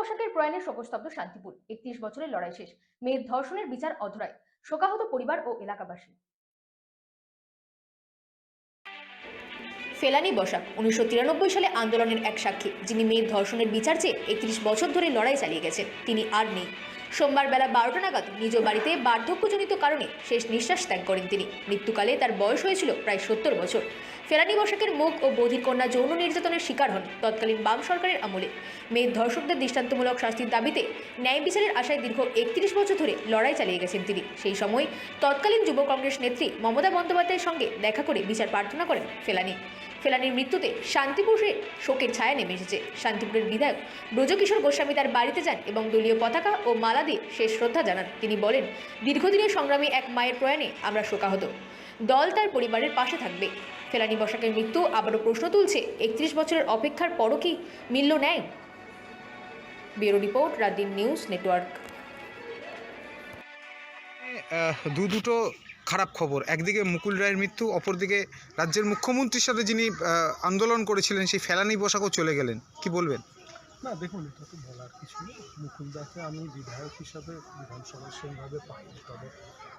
বসাকের প্রয়াণে শোকস্তব্ধ শান্তিপুর। ৩১ বছরের লড়াই শেষ, মেয়ের ধর্ষণের বিচার অধরায়, শোকাহত পরিবার ও এলাকাবাসী। ফেলানী বসাক 1993 সালে আন্দোলনের এক সাক্ষী, যিনি মেয়ের ধর্ষণের বিচার চেয়ে 31 বছর ধরে লড়াই চালিয়ে গেছেন। তিনি আর নেই। সোমবার বেলা 12টা নাগাদ নিজ বাড়িতে বার্ধক্যজনিত কারণে শেষ নিঃশ্বাস ত্যাগ করেন তিনি। মৃত্যুকালে তার বয়স হয়েছিল প্রায় 70 বছর। ফেলানী বসাকের মুখ ও বধির কন্যা যৌন নির্যাতনের শিকার হন তৎকালীন বাম সরকারের আমলে। মেয়ের ধর্ষকদের দৃষ্টান্তমূলক শাস্তির দাবিতে ন্যায় বিচারের আশায় দীর্ঘ 31 বছর ধরে লড়াই চালিয়ে গেছেন তিনি। সেই সময় তৎকালীন যুব কংগ্রেস নেত্রী মমতা বন্দ্যোপাধ্যায়ের সঙ্গে দেখা করে বিচার প্রার্থনা করেন ফেলানী। ফেলানীর মৃত্যুতে শান্তিপুরে শোকের ছায়া নেমে এসেছে। শান্তিপুরের বিধায়ক ব্রজকিশোর গোস্বামী তার বাড়িতে যান এবং দলীয় পতাকা ও মালা দিয়ে শেষ শ্রদ্ধা জানান। তিনি বলেন, দীর্ঘদিনের সংগ্রামী এক মায়ের প্রয়াণে আমরা শোকাহত। দল তার পরিবারের পাশে থাকবে। ফেলানী বসাকের মৃত্যু আবারও প্রশ্ন তুলছে, 31 বছরের অপেক্ষার পরও কি মিলল ন্যায়? Bureau report, রাতদিন news network. দুটো খারাপ খবর, একদিকে মুকুল রায়ের মৃত্যু, অপরদিকে রাজ্যের মুখ্যমন্ত্রীর সাথে যিনি আন্দোলন করেছিলেন সেই ফেলানী বসাকও চলে গেলেন, কি বলবেন? না দেখুন, এটা তো বলার কিছু নেই। মুকুলদাকে আমি বিধায়ক হিসাবে বিধানসভায় সেইভাবে পাইনি, তবে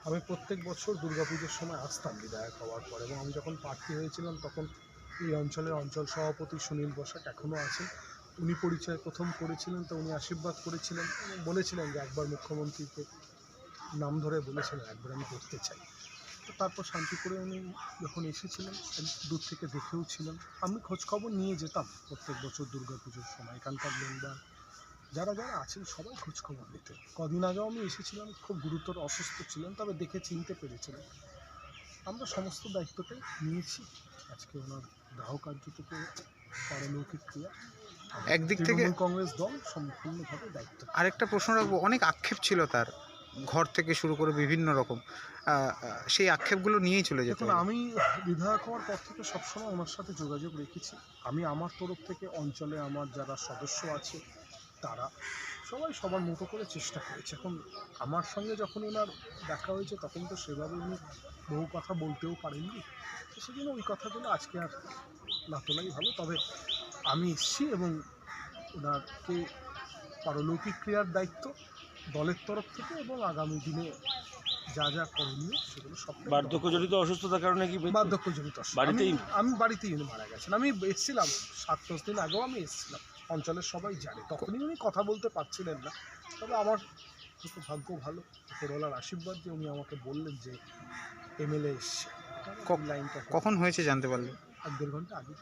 আমি প্রত্যেক বছর দুর্গাপুজোর সময় আসতাম বিধায়ক হওয়ার পর, এবং আমি যখন প্রার্থী হয়েছিলাম তখন এই অঞ্চলের অঞ্চল সভাপতি সুনীল বসাক এখনও আছেন। উনি পরিচয় প্রথম করেছিলেন, তো উনি আশীর্বাদ করেছিলেন এবং বলেছিলেন যে একবার মুখ্যমন্ত্রীকে নাম ধরে বলেছিলেন একবার আমি করতে চাই। তো তারপর শান্তিপুরে উনি যখন এসেছিলেন দূর থেকে দেখেও ছিলেন। আমি খোঁজখবর নিয়ে যেতাম প্রত্যেক বছর দুর্গাপুজোর সময়, এখানকার মেম্বার যারা যারা আছেন সবাই খোঁজখবর নিতে। কদিন আগেও আমি এসেছিলাম, খুব গুরুতর অসুস্থ ছিলেন, তবে দেখে চিনতে পেরেছিলেন। আমরা সমস্ত দায়িত্বটাই নিয়েছি। আজকে ওনার দাহ কার্য থেকে পারলৌকিক ক্রিয়া, একদিক থেকে কংগ্রেস দল সম্পূর্ণভাবে দায়িত্ব। আরেকটা প্রশ্ন রাখবো, অনেক আক্ষেপ ছিল তার, ঘর থেকে শুরু করে বিভিন্ন রকম, সেই আক্ষেপগুলো নিয়েই চলে যেত। দেখুন, আমি বিধায়ক হওয়ার পর থেকে সবসময় ওনার সাথে যোগাযোগ রেখেছি। আমি আমার তরফ থেকে অঞ্চলে আমার যারা সদস্য আছে তারা সবাই সবার মতো করে চেষ্টা করেছে। এখন আমার সঙ্গে যখন ওনার দেখা হয়েছে তখন তো সেভাবে উনি বহু কথা বলতেও পারেননি, তো সেজন্য ওই কথাগুলো আজকে আর না তোলাই ভালো। তবে আমি এসেছি এবং ওনাকে পারলৌকিক ক্রিয়ার দায়িত্ব দলের তরফ থেকে, এবং আগামী দিনে যা যা করণীয় সেগুলো সব। বার্ধক্যজনিত অসুস্থতার কারণে কি বার্ধক্যজনিত বাড়িতেই? আমি বাড়িতেই উনি মারা গেছেন। আমি এসেছিলাম 7-10 দিন আগেও আমি এসেছিলাম, অঞ্চলের সবাই জানে। তখনই উনি কথা বলতে পারছিলেন না, তবে আমার একটু ভাগ্য ভালো, উপরওয়ালার আশীর্বাদ যে উনি আমাকে বললেন যে এমএলএ এসছে। লাইনটা কখন হয়েছে জানতে পারলেন? 1-1.5 ঘন্টা আগে।